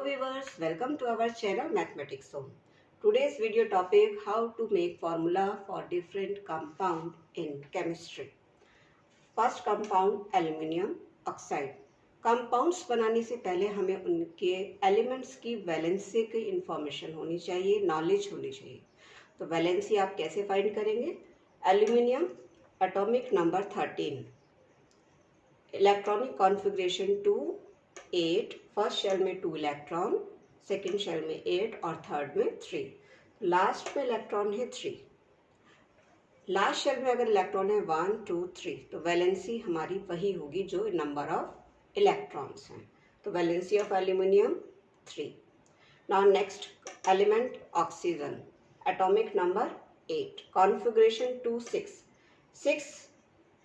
viewers, welcome to our channel Mathematics Zone. Today's video topic, how to make formula for different compound in chemistry. First compound aluminium oxide. Compounds बनाने से पहले हमें उनके elements की valency की information होनी चाहिए, नॉलेज होनी चाहिए. तो वैलेंसी आप कैसे फाइंड करेंगे? Aluminium atomic number 13, electronic configuration 2, 8, first shell में 2 इलेक्ट्रॉन, सेकेंड शेल में 8 और थर्ड में 3. लास्ट में इलेक्ट्रॉन है 3. लास्ट शेल में अगर इलेक्ट्रॉन है 1, 2, 3 तो वैलेंसी हमारी वही होगी जो नंबर ऑफ इलेक्ट्रॉन्स हैं. तो valency of aluminium 3. Now next element oxygen, atomic number 8, configuration 2, 6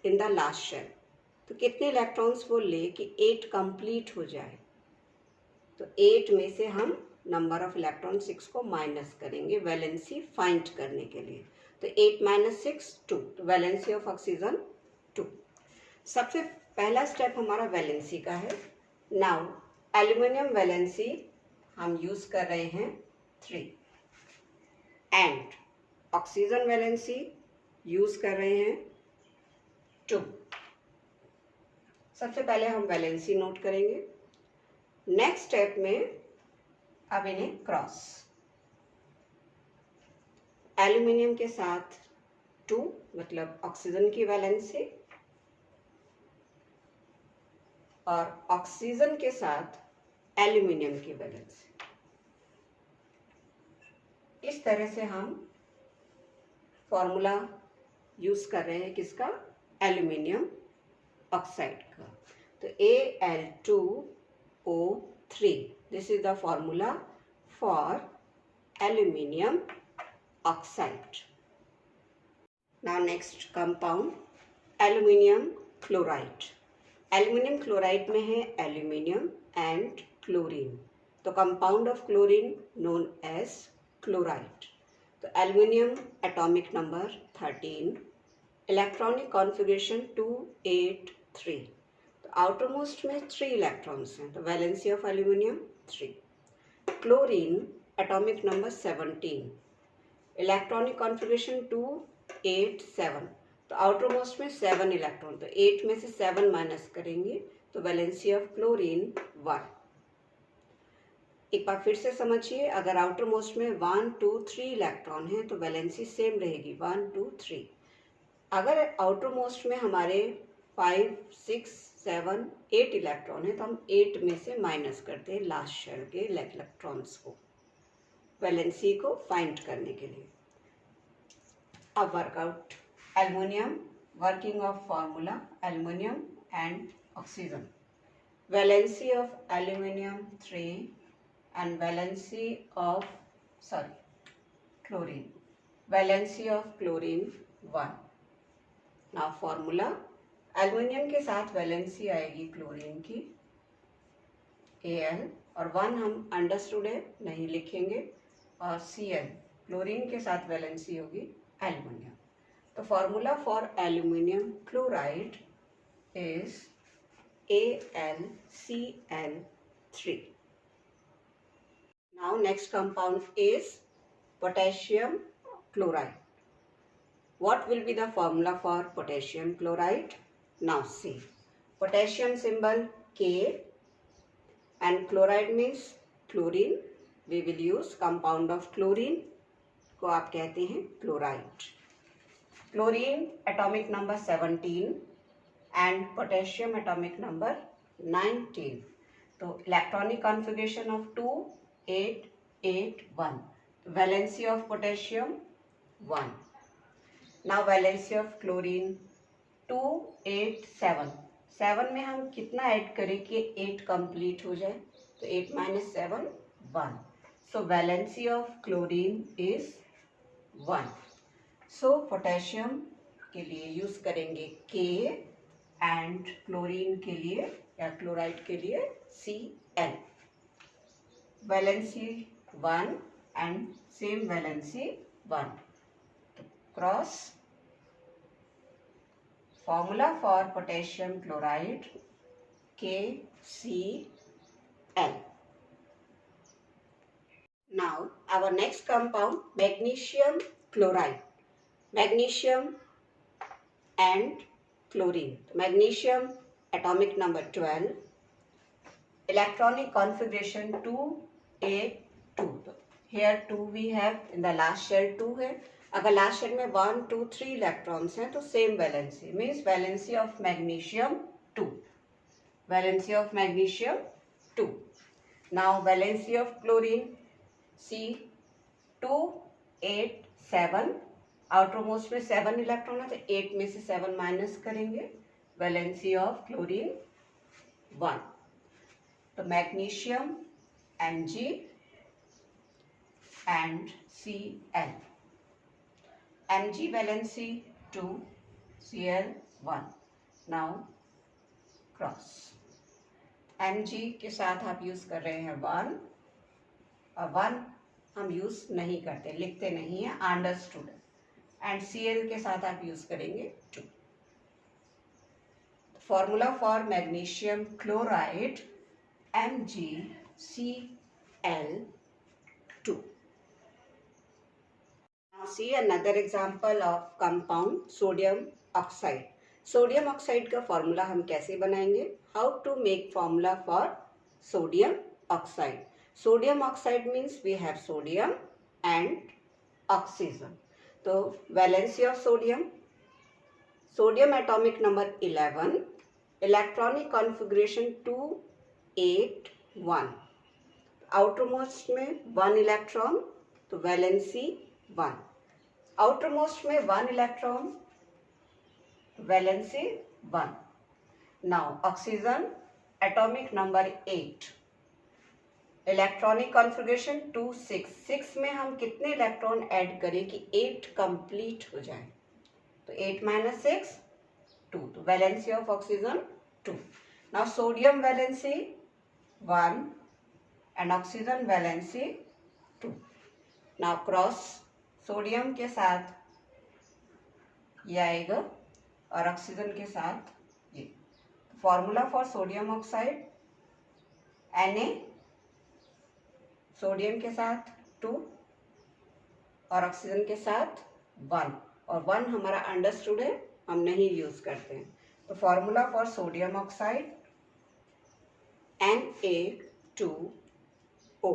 in the last shell. तो कितने इलेक्ट्रॉन्स वो ले कि 8 कंप्लीट हो जाए? तो 8 में से हम नंबर ऑफ इलेक्ट्रॉन 6 को माइनस करेंगे वैलेंसी फाइंड करने के लिए. तो 8 माइनस 6 2. तो वैलेंसी ऑफ ऑक्सीजन 2. सबसे पहला स्टेप हमारा वैलेंसी का है. नाउ एल्यूमिनियम वैलेंसी हम यूज कर रहे हैं 3 एंड ऑक्सीजन वैलेंसी यूज कर रहे हैं 2. सबसे पहले हम वैलेंसी नोट करेंगे. नेक्स्ट स्टेप में अब इन्हें क्रॉस, एल्यूमिनियम के साथ 2 मतलब ऑक्सीजन की वैलेंसी और ऑक्सीजन के साथ एल्यूमिनियम की वैलेंसी. इस तरह से हम फॉर्मूला यूज कर रहे हैं किसका? एल्यूमिनियम ऑक्साइड का. तो Al2O3, this is the formula for aluminium oxide. Now next compound aluminium chloride. Aluminium chloride में है एल्यूमिनियम एंड क्लोरीन. तो compound of chlorine known as chloride. तो aluminium atomic number 13, electronic configuration 2, 8, 3. तो outermost में 3 electrons हैं. तो valency of aluminium 3. Chlorine atomic number 17, electronic configuration 2, 8, 7. तो outermost में 7 इलेक्ट्रॉन. तो 8 में से 7 माइनस करेंगे तो वैलेंसी ऑफ क्लोरीन 1. एक बार फिर से समझिए, अगर आउटरमोस्ट में 1, 2, 3 इलेक्ट्रॉन हैं तो वैलेंसी सेम रहेगी 1, 2, 3. अगर आउटर मोस्ट में हमारे 5, 6, 7, 8 इलेक्ट्रॉन है तो हम 8 में से माइनस करते हैं लास्ट शेल के इलेक्ट्रॉन्स को वैलेंसी को फाइंड करने के लिए. अब workout aluminium, working of formula aluminium and oxygen. Valency of aluminium 3 and valency of chlorine, valency of chlorine 1. ना फॉर्मूला एल्युमिनियम के साथ वैलेंसी आएगी क्लोरीन की Al और 1 हम अंडरस्टूड है नहीं लिखेंगे, और Cl क्लोरीन के साथ वैलेंसी होगी एल्युमिनियम. तो formula for aluminium chloride is AlCl3. Now next compound is potassium chloride. What will be the formula for potassium chloride? Now see, potassium symbol K and chloride means chlorine. We will use compound of chlorine को आप कहते हैं chloride. Chlorine atomic number 17 and potassium atomic number 19. तो electronic configuration of 2, 8, 8, 1. Valency of potassium 1. Now valency of chlorine 2, 8, 7. 7 में हम कितना add करें कि 8 कंप्लीट हो जाए? तो 8 minus 7 1. So valency of chlorine is 1. So potassium के लिए यूज करेंगे K एंड क्लोरीन के लिए या क्लोराइड के लिए Cl. Valency 1 and same valency 1. Cross formula for potassium chloride KCl. our next compound, magnesium chloride. Magnesium and chlorine. Magnesium atomic number 12, electronic configuration 2a2. Here 2 we have, in the last shell 2 है. अगर last shell में 1, 2, 3 electrons हैं तो same valency, means valency of magnesium 2. Valency of magnesium 2. Now valency of chlorine, C 2, 8, 7. Outermost में 7 electron है तो 8 में से 7 माइनस करेंगे. Valency of chlorine 1. तो magnesium Mg and Cl. Mg valency 2, Cl 1. Now cross. Mg के साथ आप यूज कर रहे हैं 1 और 1 हम यूज नहीं करते, लिखते नहीं है, अंडरस्टूड. एंड Cl के साथ आप यूज करेंगे 2. Formula for magnesium chloride MgCl2. Now see another example of compound sodium oxide. Sodium oxide का फॉर्मूला हम कैसे बनाएंगे? How to make formula for sodium oxide. Sodium oxide means we have sodium and oxygen. तो valency of sodium, sodium atomic number 11, electronic configuration 2, 8, 1. Outermost में 1 electron तो valency 1. Outermost में 1 electron, valency 1. Now oxygen atomic number 8, electronic configuration 2, 6. 6 में हम कितने electron add करें कि 8 complete हो जाए? तो 8 माइनस 6 2. तो valency of oxygen 2. Now sodium valency 1 and oxygen valency 2. Now cross, sodium के साथ ये आएगा और ऑक्सीजन के साथ ये. Formula for sodium oxide Na, sodium के साथ 2 और ऑक्सीजन के साथ 1. और 1 हमारा अंडरस्टूड है, हम नहीं यूज करते हैं. तो formula for sodium oxide Na2O.